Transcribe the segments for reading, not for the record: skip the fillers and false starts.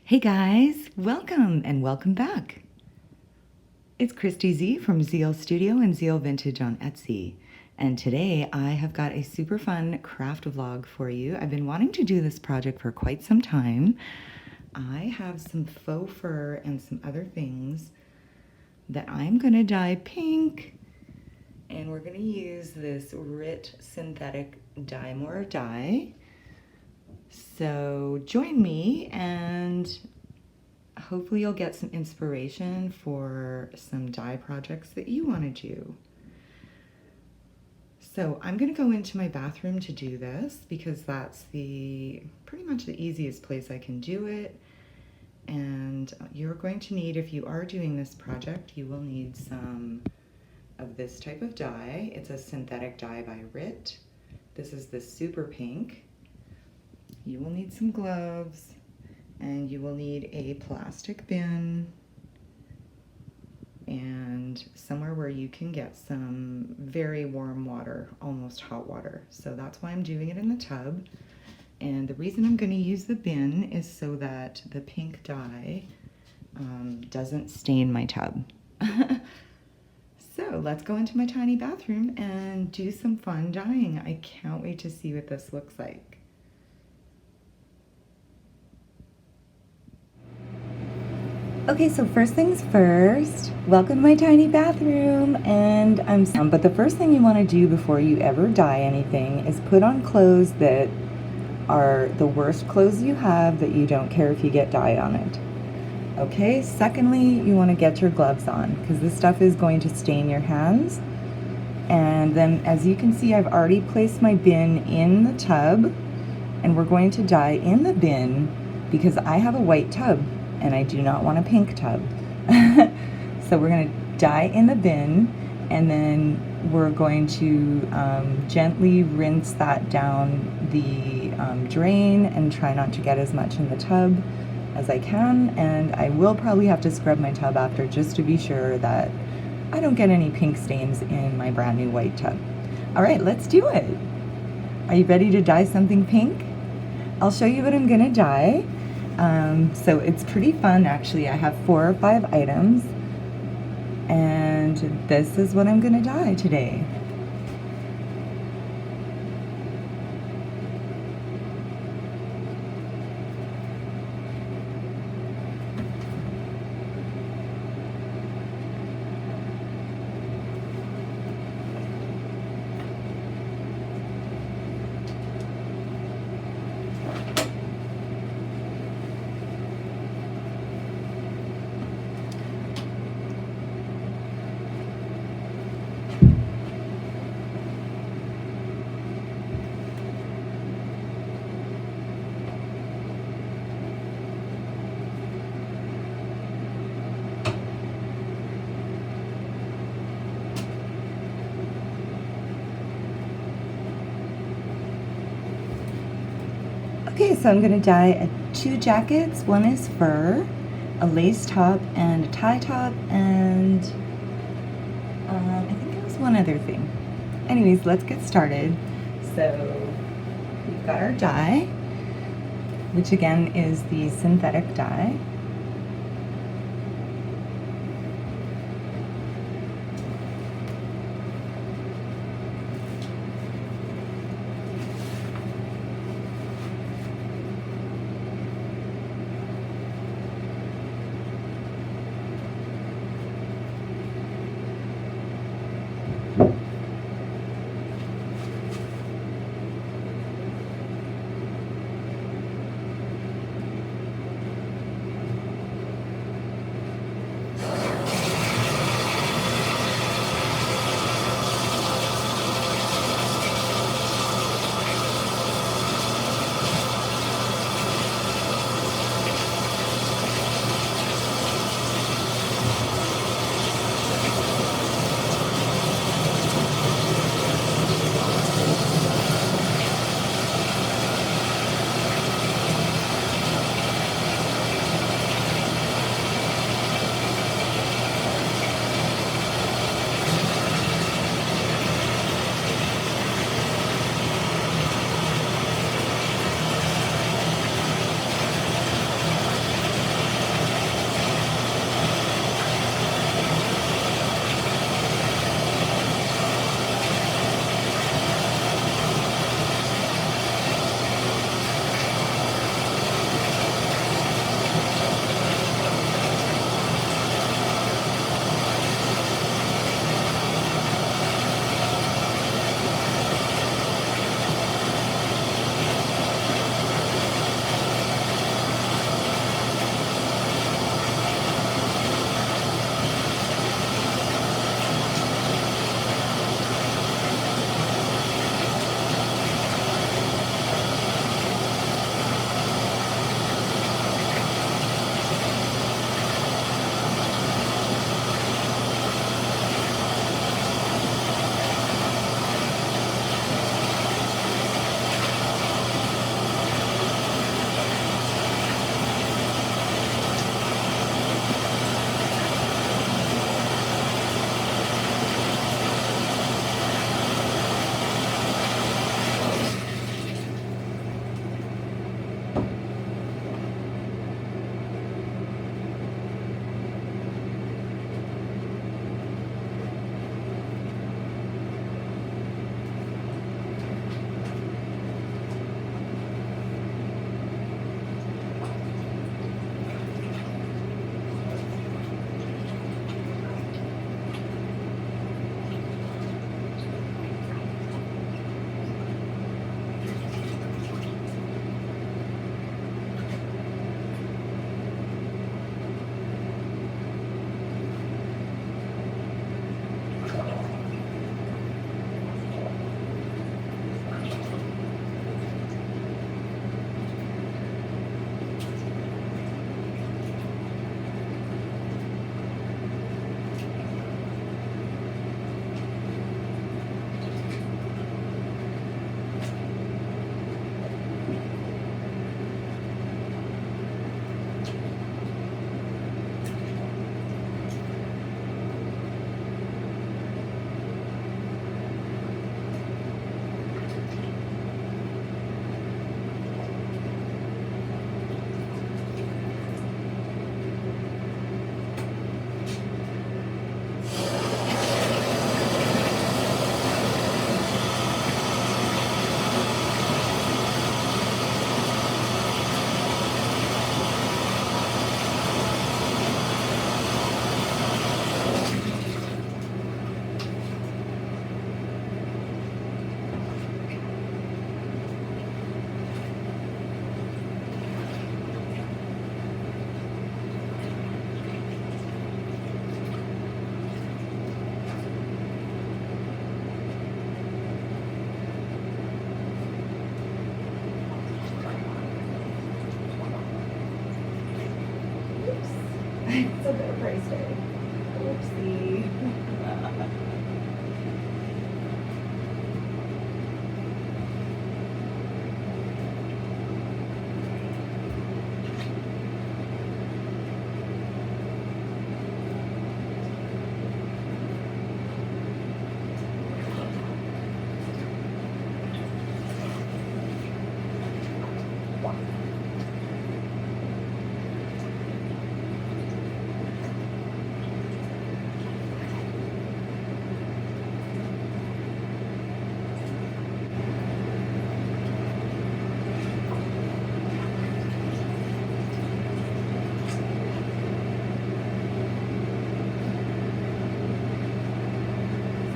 Hey guys, welcome and welcome back. It's Christy Z from ZL Studio and ZL Vintage on Etsy. And today I have got a super fun craft vlog for you. I've been wanting to do this project for quite some time. I have some faux fur and some other things that I'm gonna dye pink. And we're gonna use this RIT synthetic dye. So join me and hopefully you'll get some inspiration for some dye projects that you want to do. So I'm going to go into my bathroom to do this because that's pretty much the easiest place I can do it. And you're going to need, if you are doing this project, you will need some of this type of dye. It's a synthetic dye by RIT. This is the super pink. You will need some gloves, and you will need a plastic bin and somewhere where you can get some very warm water, almost hot water. So that's why I'm doing it in the tub. And the reason I'm going to use the bin is so that the pink dye doesn't stain my tub. So let's go into my tiny bathroom and do some fun dyeing. I can't wait to see what this looks like. Okay, so first things first, welcome to my tiny bathroom, and but the first thing you want to do before you ever dye anything is put on clothes that are the worst clothes you have that you don't care if you get dye on it. Okay, secondly, you want to get your gloves on because this stuff is going to stain your hands. And then as you can see, I've already placed my bin in the tub, and we're going to dye in the bin because I have a white tub and I do not want a pink tub. So we're going to dye in the bin, and then we're going to gently rinse that down the drain and try not to get as much in the tub as I can. And I will probably have to scrub my tub after just to be sure that I don't get any pink stains in my brand new white tub. All right, let's do it. Are you ready to dye something pink? I'll show you what I'm gonna dye. So it's pretty fun actually. I have 4 or 5 items, and this is what I'm gonna dye today. Okay, so I'm going to dye 2 jackets. One is fur, a lace top, and a tie top, and I think there was one other thing. Anyways, let's get started. So we've got our dye, which again is the synthetic dye. It's a bit of a price tag. Oopsie.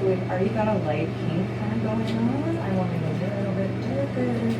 We've already got a light pink kind of going on. I want to go a little bit darker.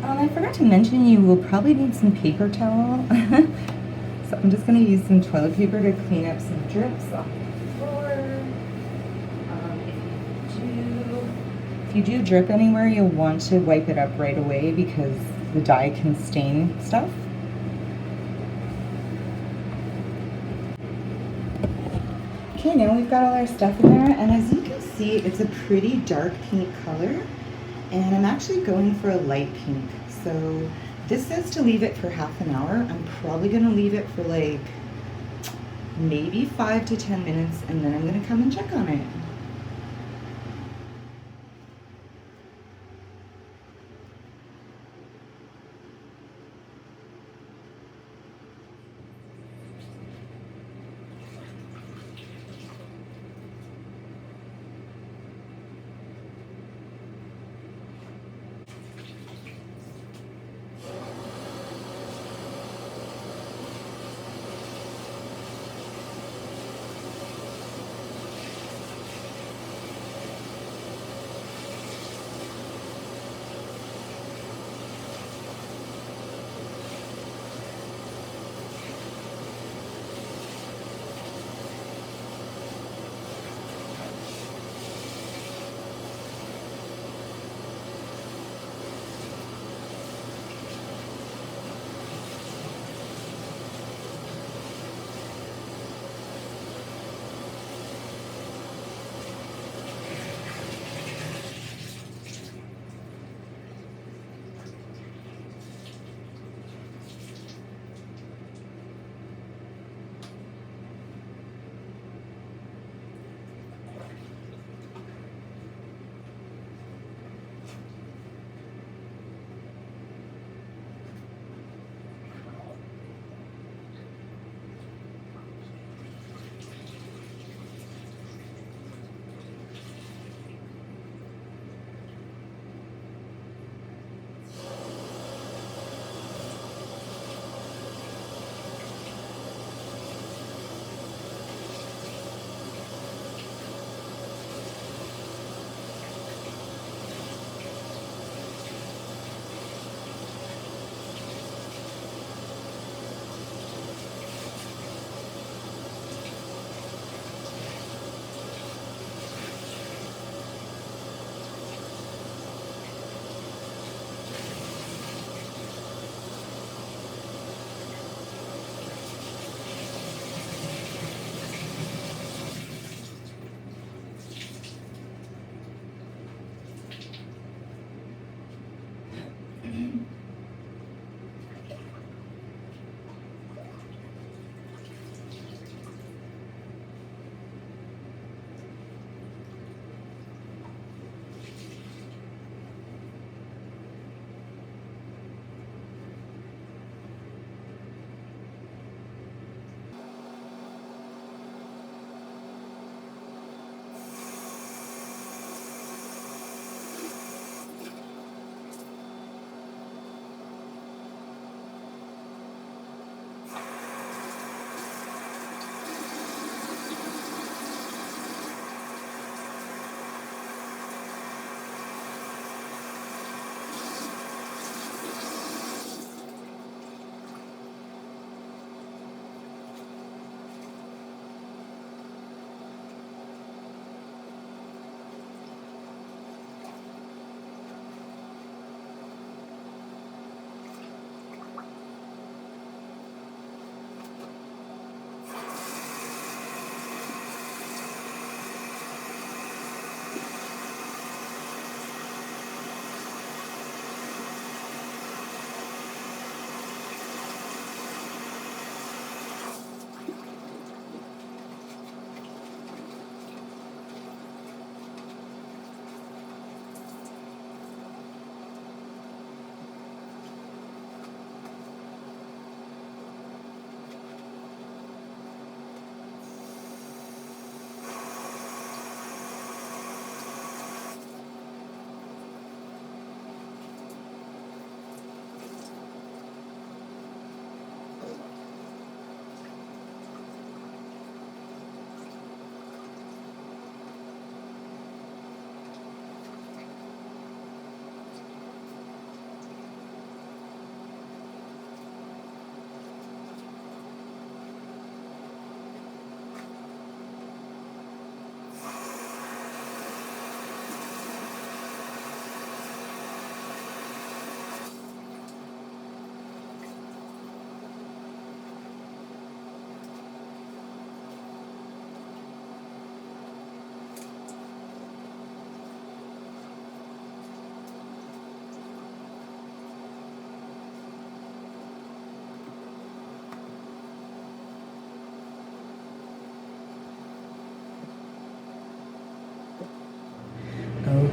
I forgot to mention you will probably need some paper towel. So I'm just going to use some toilet paper to clean up some drips off the floor. If you do drip anywhere, you'll want to wipe it up right away because the dye can stain stuff. Okay, now we've got all our stuff in there, and as you can see, it's a pretty dark pink color, and I'm actually going for a light pink. So this says to leave it for half an hour. I'm probably going to leave it for like maybe 5 to 10 minutes, and then I'm going to come and check on it.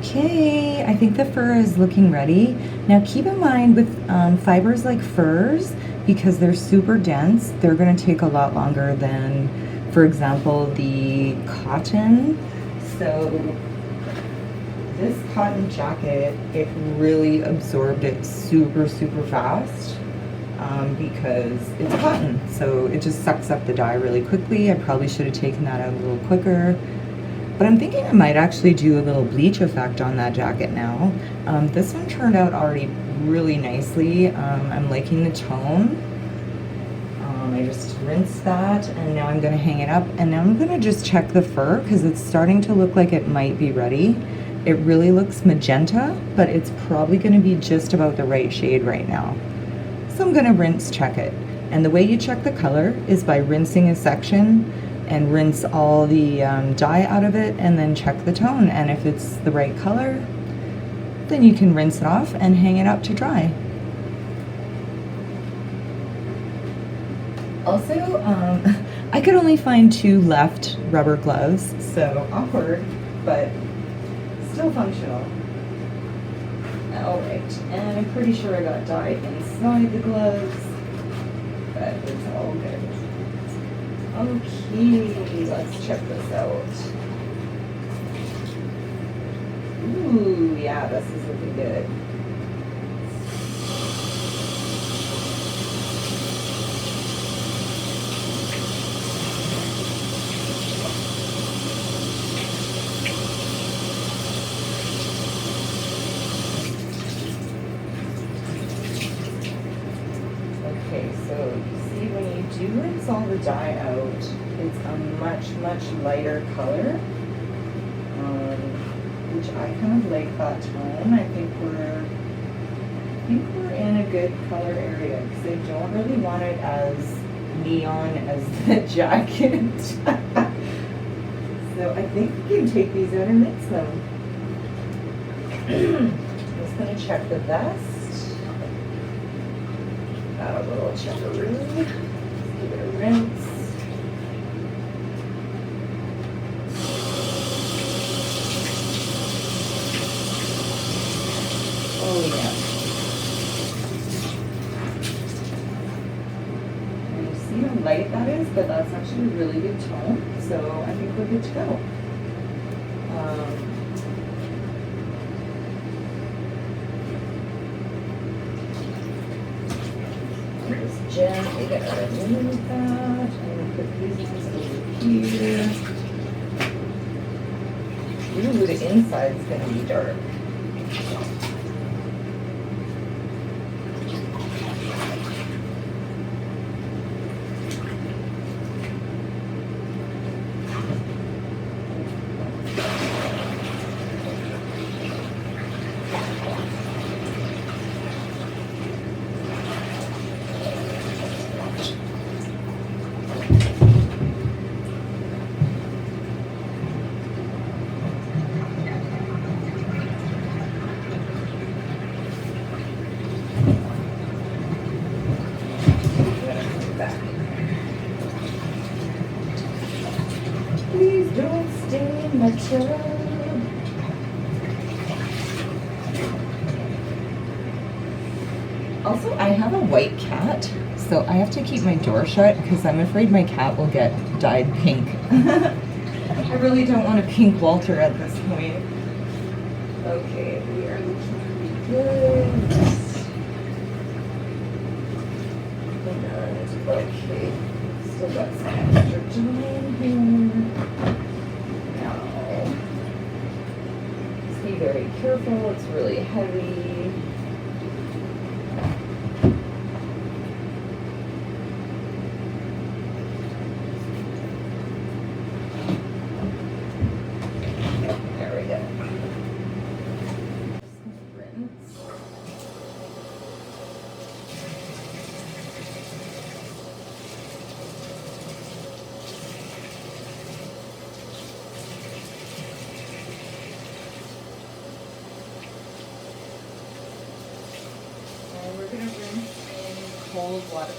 Okay, I think the fur is looking ready. Now keep in mind with fibers like furs, because they're super dense, they're going to take a lot longer than, for example, the cotton. So this cotton jacket, it really absorbed it super fast because it's cotton, so it just sucks up the dye really quickly. I probably should have taken that out a little quicker. But I'm thinking I might actually do a little bleach effect on that jacket now. This one turned out already really nicely. I'm liking the tone. I just rinsed that, and now I'm going to hang it up, and now I'm going to just check the fur because it's starting to look like it might be ready. It really looks magenta, but it's probably going to be just about the right shade right now. So I'm going to rinse check it. And the way you check the color is by rinsing a section and rinse all the dye out of it, and then check the tone, and if it's the right color, then you can rinse it off and hang it up to dry. Also, I could only find 2 left rubber gloves, so awkward, but still functional. Alright, and I'm pretty sure I got dye inside the gloves, but it's all good. Okay, let's check this out. Ooh, yeah, this is looking good. Okay, so you see when you do rinse all the dye out, it's a much lighter color, which I kind of like that tone. I think we're in a good color area because I don't really want it as neon as the jacket. So I think we can take these out and mix them. I'm just going to check the vest. Got a little checkaroo. Give it a rinse. Oh yeah. And you see how light that is, but that's actually a really good tone. So I think we're good to go. Just gently gonna remove that. I'm gonna put these ones over here. Ooh, the inside's gonna be dark. Please don't stain my tub. Also, I have a white cat, so I have to keep my door shut because I'm afraid my cat will get dyed pink. I really don't want a pink Walter at this point. Okay, we are looking pretty good. And, okay, still got some extra dye in here. Now, just be very careful, it's really heavy. There we go. Just rinse. And we're going to rinse in cold water.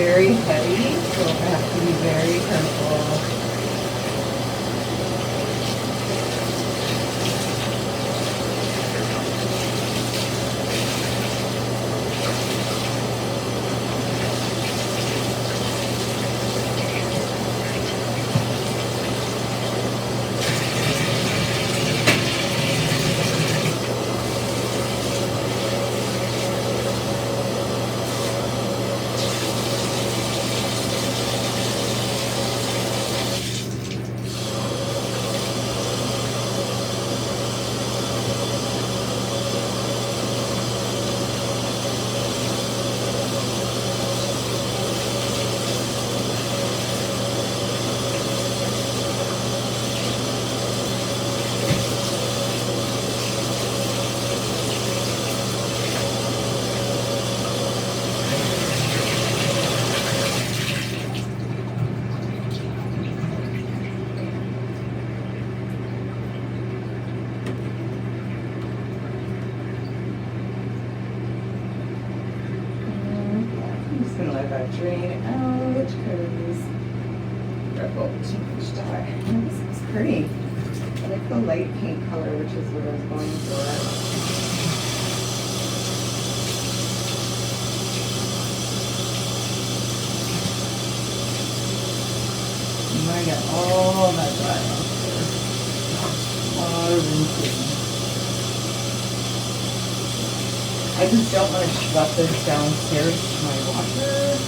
very heavy, so I have to be very careful. Drain out because oh, too much dye. Oh, this is pretty. I like the light pink color, which is what I was going for. And I got all that dye out there. All rinsing. I just don't want to schlep this downstairs to my washer.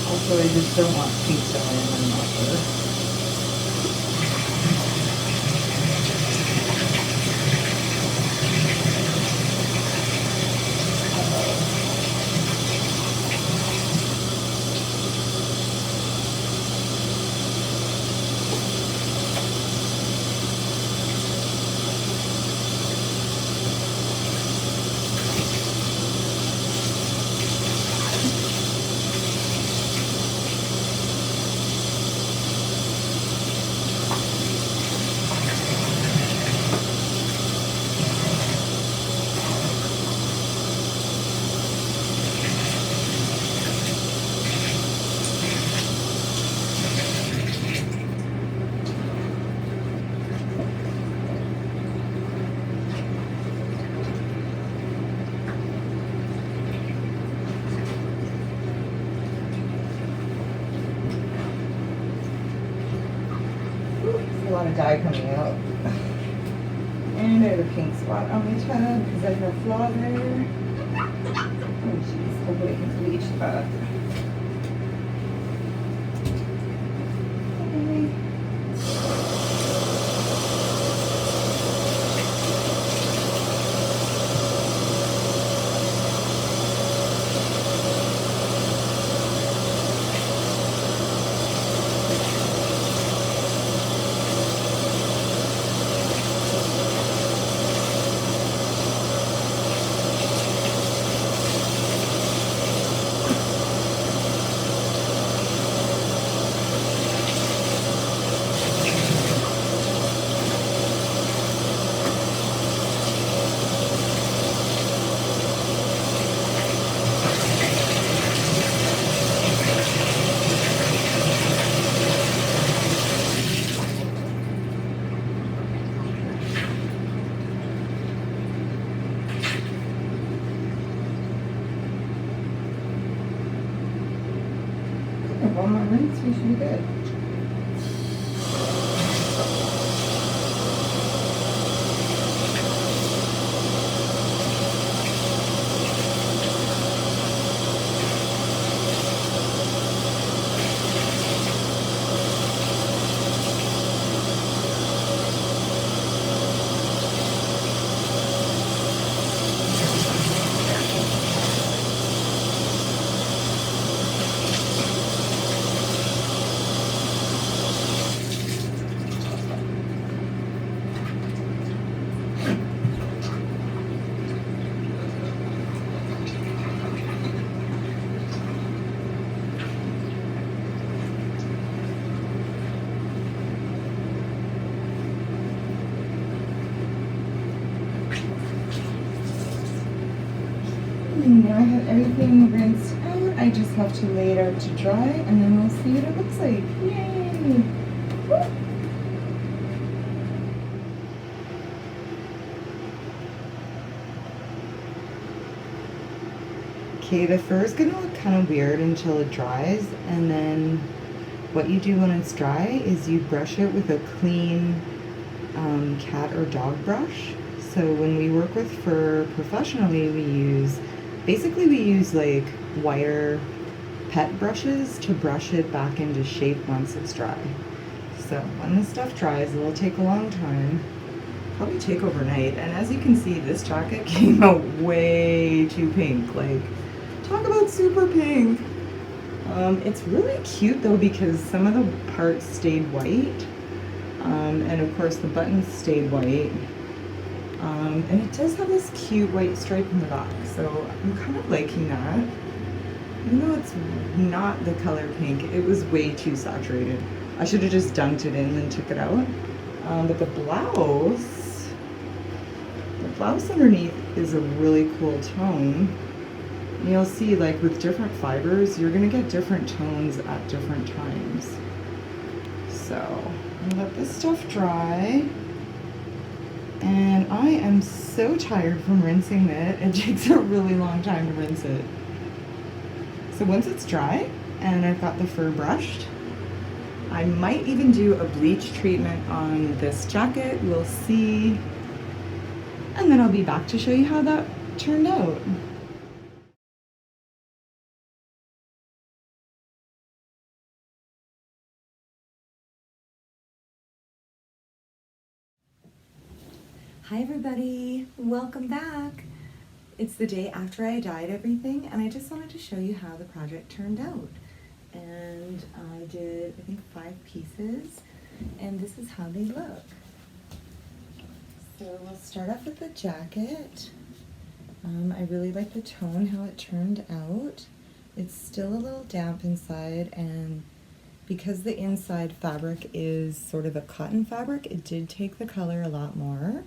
Also, I just don't want pink dye in my washer. A lot of dye coming out. And I have a pink spot on my tub because I have a flaw there. Oh jeez, hopefully I can bleach that. Okay. One more rinse, we should be good. Now I have everything rinsed out. I just have to lay it out to dry, and then we'll see what it looks like. Yay! Woo! Okay, the fur is gonna look kind of weird until it dries, and then what you do when it's dry is you brush it with a clean cat or dog brush. So when we work with fur professionally, we use like wire pet brushes to brush it back into shape once it's dry. So when this stuff dries, it'll take a long time, probably take overnight. And as you can see, this jacket came out way too pink. Like, talk about super pink. It's really cute though because some of the parts stayed white, and of course the buttons stayed white, and it does have this cute white stripe in the back, so I'm kind of liking that. Even though it's not the color pink, it was way too saturated. I should have just dunked it in and took it out. But the blouse underneath is a really cool tone. You'll see, like with different fibers, you're gonna get different tones at different times. So I'm gonna let this stuff dry. And I am so tired from rinsing it. It takes a really long time to rinse it. So once it's dry and I've got the fur brushed, I might even do a bleach treatment on this jacket. We'll see. And then I'll be back to show you how that turned out. Hi everybody, welcome back. It's the day after I dyed everything, and I just wanted to show you how the project turned out. And I did, I think, 5 pieces, and this is how they look. So we'll start off with the jacket. I really like the tone, how it turned out. It's still a little damp inside, and because the inside fabric is sort of a cotton fabric, it did take the color a lot more.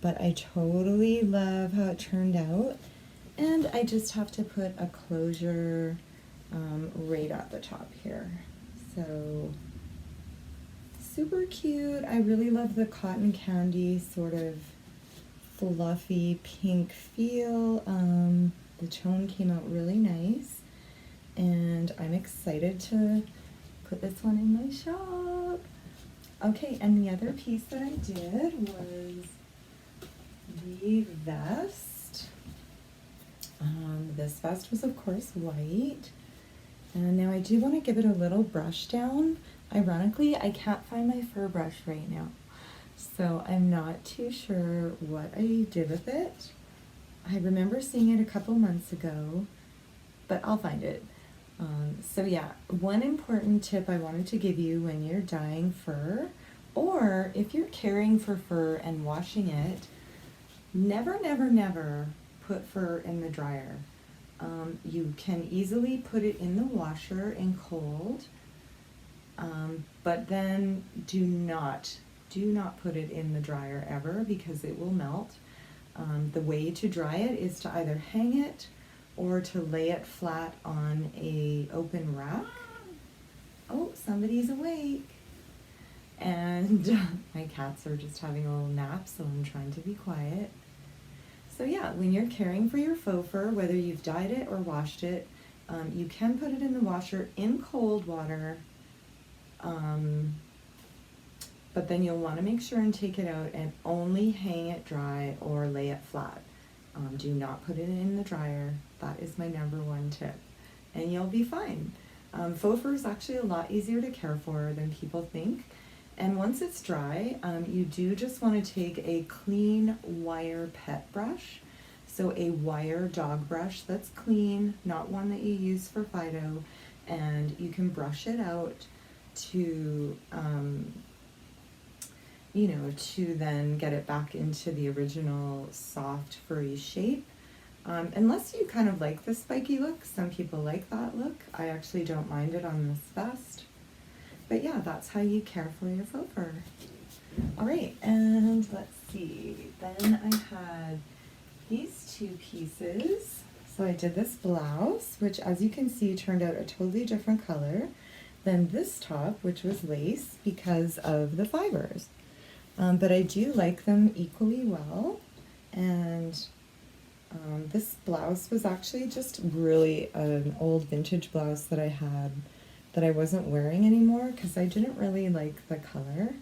But I totally love how it turned out. And I just have to put a closure right at the top here. So super cute. I really love the cotton candy sort of fluffy pink feel. The tone came out really nice. And I'm excited to put this one in my shop. Okay, and the other piece that I did was the vest. This vest was of course white, and now I do want to give it a little brush down. Ironically, I can't find my fur brush right now, so I'm not too sure what I did with it. I remember seeing it a couple months ago, but I'll find it. So yeah, one important tip I wanted to give you when you're dyeing fur, or if you're caring for fur and washing it, never, never, never put fur in the dryer. You can easily put it in the washer in cold, but then do not put it in the dryer ever, because it will melt. The way to dry it is to either hang it or to lay it flat on a open rack. Oh, somebody's awake. And my cats are just having a little nap, so I'm trying to be quiet. So yeah, when you're caring for your faux fur, whether you've dyed it or washed it, you can put it in the washer in cold water, but then you'll want to make sure and take it out and only hang it dry or lay it flat. Do not put it in the dryer. That is my #1 tip, and you'll be fine. Faux fur is actually a lot easier to care for than people think. And once it's dry, you do just want to take a clean wire pet brush. So a wire dog brush that's clean, not one that you use for Fido, and you can brush it out to, to then get it back into the original soft furry shape. Unless you kind of like the spiky look, some people like that look. I actually don't mind it on this vest. But yeah, that's how you care for your faux fur. All right, and let's see. Then I had these 2 pieces. So I did this blouse, which as you can see turned out a totally different color than this top, which was lace because of the fibers. But I do like them equally well. And this blouse was actually just really an old vintage blouse that I had that I wasn't wearing anymore because I didn't really like the color.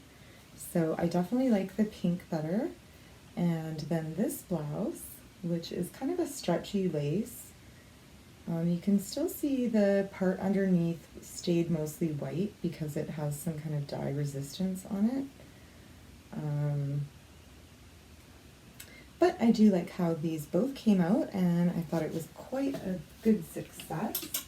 So I definitely like the pink better. And then this blouse, which is kind of a stretchy lace, you can still see the part underneath stayed mostly white because it has some kind of dye resistance on it. But I do like how these both came out, and I thought it was quite a good success.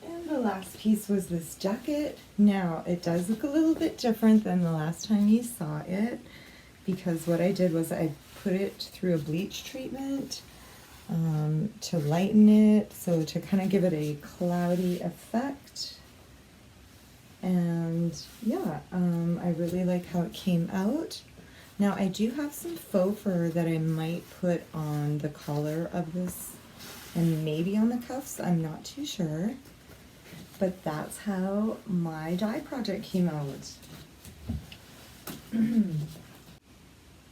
And the last piece was this jacket. Now, it does look a little bit different than the last time you saw it, because what I did was I put it through a bleach treatment to lighten it, so to kind of give it a cloudy effect. And yeah, I really like how it came out. Now I do have some faux fur that I might put on the collar of this and maybe on the cuffs, I'm not too sure. But that's how my dye project came out.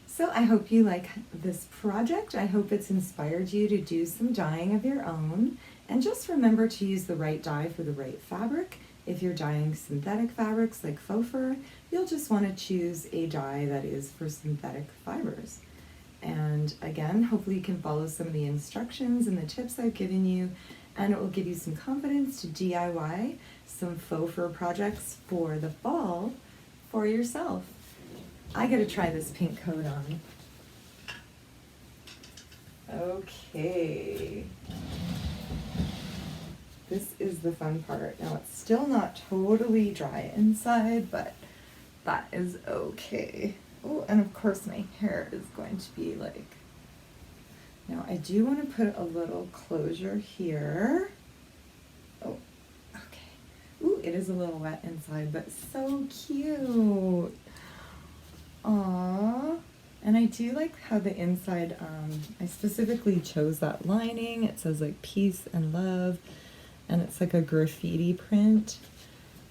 So I hope you like this project. I hope it's inspired you to do some dyeing of your own. And just remember to use the right dye for the right fabric. If you're dyeing synthetic fabrics like faux fur, you'll just want to choose a dye that is for synthetic fibers. And again, hopefully you can follow some of the instructions and the tips I've given you, and it will give you some confidence to DIY some faux fur projects for the fall for yourself. I gotta try this pink coat on. Okay. This is the fun part. Now it's still not totally dry inside, but that is okay. Oh, and of course my hair is going to be like... Now I do want to put a little closure here. Oh, okay. Ooh, it is a little wet inside, but so cute. Aww. And I do like how the inside, I specifically chose that lining. It says like peace and love, and it's like a graffiti print.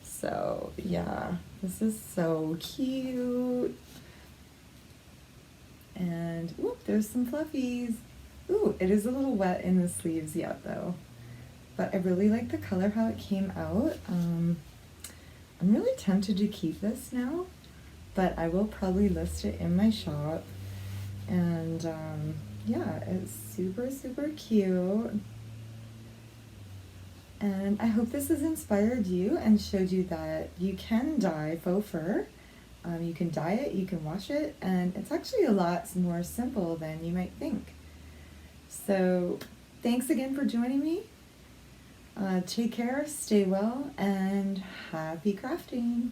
So yeah, this is so cute. And whoop, there's some fluffies. Ooh, it is a little wet in the sleeves yet though. But I really like the color, how it came out. I'm really tempted to keep this now, but I will probably list it in my shop. And yeah, it's super, super cute. And I hope this has inspired you and showed you that you can dye faux fur. You can dye it, you can wash it, and it's actually a lot more simple than you might think. So thanks again for joining me. Take care, stay well, and happy crafting.